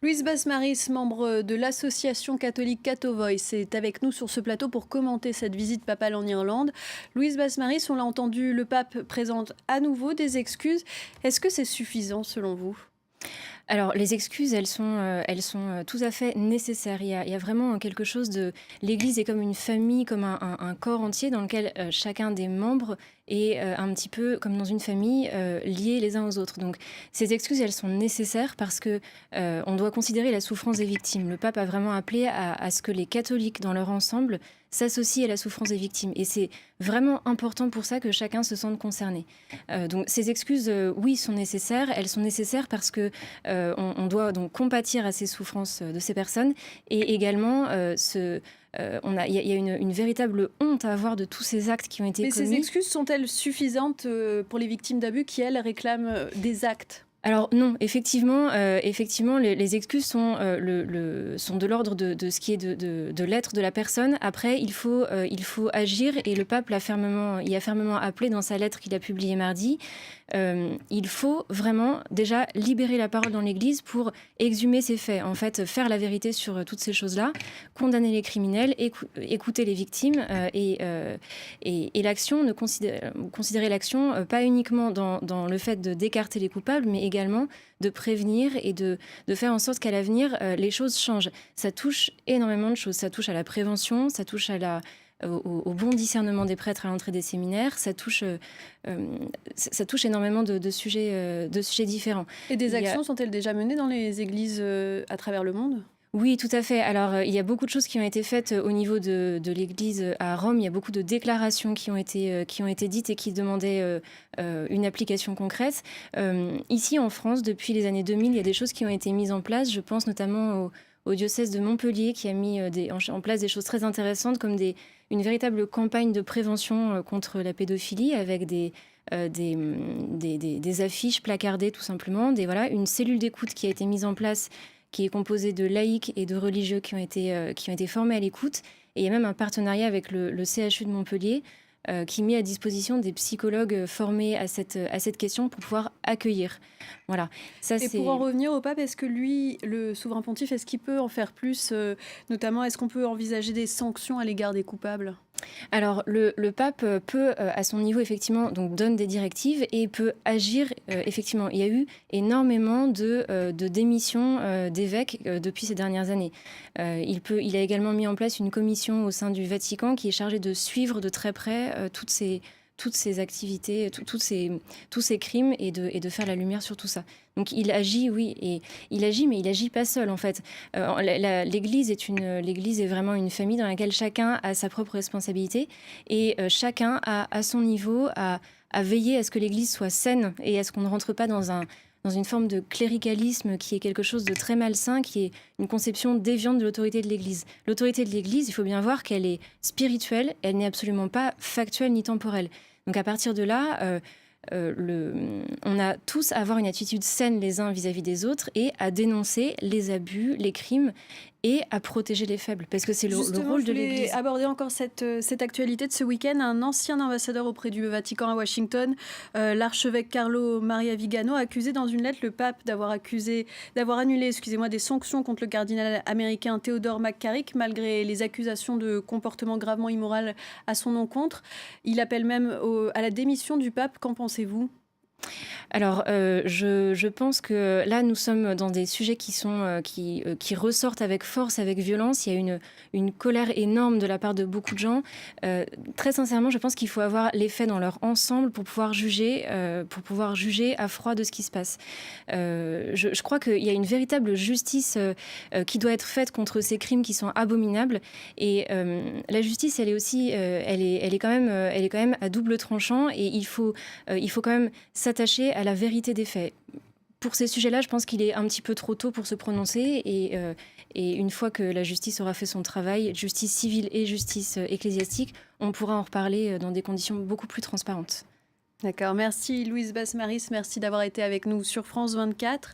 Louise Basmaris, membre de l'association catholique Cato Voice, est avec nous sur ce plateau pour commenter cette visite papale en Irlande. Louise Basmaris, on l'a entendu, le pape présente à nouveau des excuses. Est-ce que c'est suffisant selon vous? Alors, les excuses, elles sont tout à fait nécessaires. Il y a vraiment quelque chose de... L'Église est comme une famille, comme un corps entier dans lequel chacun des membres est un petit peu comme dans une famille, liés les uns aux autres. Donc, ces excuses, elles sont nécessaires parce que on doit considérer la souffrance des victimes. Le pape a vraiment appelé à ce que les catholiques, dans leur ensemble, s'associent à la souffrance des victimes. Et c'est vraiment important pour ça que chacun se sente concerné. Donc, ces excuses, oui, sont nécessaires. Elles sont nécessaires parce que on doit donc compatir à ces souffrances de ces personnes et également il y a une véritable honte à avoir de tous ces actes qui ont été Mais ces commis. excuses sont-elles suffisantes pour les victimes d'abus qui, elles, réclament des actes? Alors non, effectivement, les excuses sont, sont de l'ordre de ce qui est de l'être de la personne. Après, il faut agir et le pape y a fermement appelé dans sa lettre qu'il a publiée mardi. Il faut vraiment déjà libérer la parole dans l'Église pour exhumer ces faits, en fait, faire la vérité sur toutes ces choses-là, condamner les criminels, écouter les victimes et l'action, considérer l'action pas uniquement dans le fait d'écarter les coupables, mais également de prévenir et de faire en sorte qu'à l'avenir, les choses changent. Ça touche énormément de choses. Ça touche à la prévention, ça touche au bon discernement des prêtres à l'entrée des séminaires, ça touche énormément de sujets différents. Et des Il y a actions sont-elles déjà menées dans les églises à travers le monde? Oui, tout à fait. Alors, il y a beaucoup de choses qui ont été faites au niveau de l'Église à Rome. Il y a beaucoup de déclarations qui ont été dites et qui demandaient une application concrète. Ici, en France, depuis les années 2000, il y a des choses qui ont été mises en place. Je pense notamment au diocèse de Montpellier qui a mis en place des choses très intéressantes comme une véritable campagne de prévention contre la pédophilie avec des affiches placardées tout simplement, une cellule d'écoute qui a été mise en place qui est composée de laïcs et de religieux qui ont été formés à l'écoute. Et il y a même un partenariat avec le CHU de Montpellier qui met à disposition des psychologues formés à cette question pour pouvoir accueillir. Voilà. Ça, Et pour en revenir au pape, est-ce que lui, le souverain pontife, est-ce qu'il peut en faire plus notamment, est-ce qu'on peut envisager des sanctions à l'égard des coupables? Alors, le pape peut, à son niveau, effectivement, donc donne des directives et peut agir, effectivement. Il y a eu énormément de démissions d'évêques depuis ces dernières années. Il a également mis en place une commission au sein du Vatican qui est chargée de suivre de très près toutes ces activités, tous ces crimes et de faire la lumière sur tout ça. Donc il agit, oui, et il agit, mais il agit pas seul en fait. L'Église est vraiment une famille dans laquelle chacun a sa propre responsabilité et chacun a à son niveau à veiller à ce que l'Église soit saine et à ce qu'on ne rentre pas dans une forme de cléricalisme qui est quelque chose de très malsain, qui est une conception déviante de l'autorité de l'Église. L'autorité de l'Église, il faut bien voir qu'elle est spirituelle, elle n'est absolument pas factuelle ni temporelle. Donc à partir de là, on a tous à avoir une attitude saine les uns vis-à-vis des autres et à dénoncer les abus, les crimes et à protéger les faibles, parce que c'est le Justement, rôle je de voulais l'Église. aborder encore cette actualité de ce week-end. Un ancien ambassadeur auprès du Vatican à Washington, l'archevêque Carlo Maria Vigano, a accusé dans une lettre le pape d'avoir annulé, des sanctions contre le cardinal américain Theodore McCarrick, malgré les accusations de comportement gravement immoral à son encontre. Il appelle même à la démission du pape. Qu'en pensez-vous? Alors, je pense que là, nous sommes dans des sujets qui ressortent avec force, avec violence. Il y a une colère énorme de la part de beaucoup de gens. Très sincèrement, je pense qu'il faut avoir les faits dans leur ensemble pour pouvoir juger à froid de ce qui se passe. Je crois qu'il y a une véritable justice qui doit être faite contre ces crimes qui sont abominables. Et la justice, elle est aussi, elle est quand même à double tranchant. Et il faut quand même s'attacher à la vérité des faits. Pour ces sujets-là, je pense qu'il est un petit peu trop tôt pour se prononcer et une fois que la justice aura fait son travail, justice civile et justice ecclésiastique, on pourra en reparler dans des conditions beaucoup plus transparentes. D'accord, merci Louise Basmaris, merci d'avoir été avec nous sur France 24.